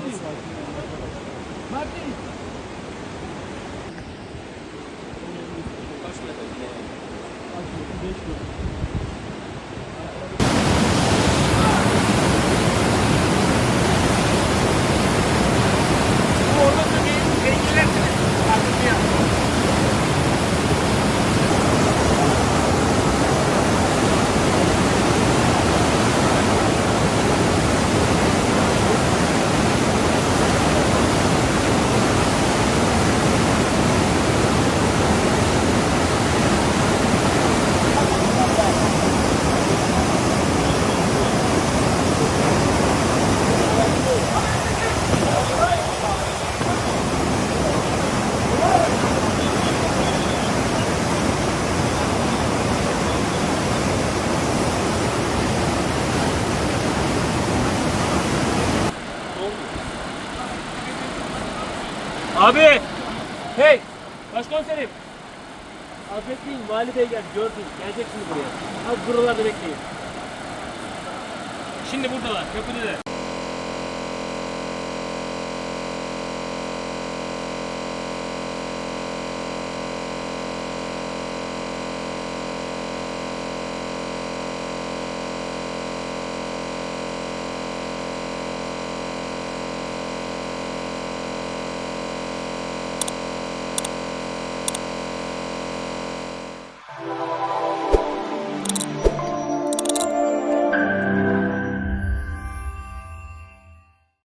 Martin. Kaç metre? 5 metre. Abi! Hey! Başkomiserim! Az bekleyin, Vali Bey geldi, gördüm. Gelecek şimdi buraya. Az buralarda bekleyin. Şimdi buradalar, köprüdeler.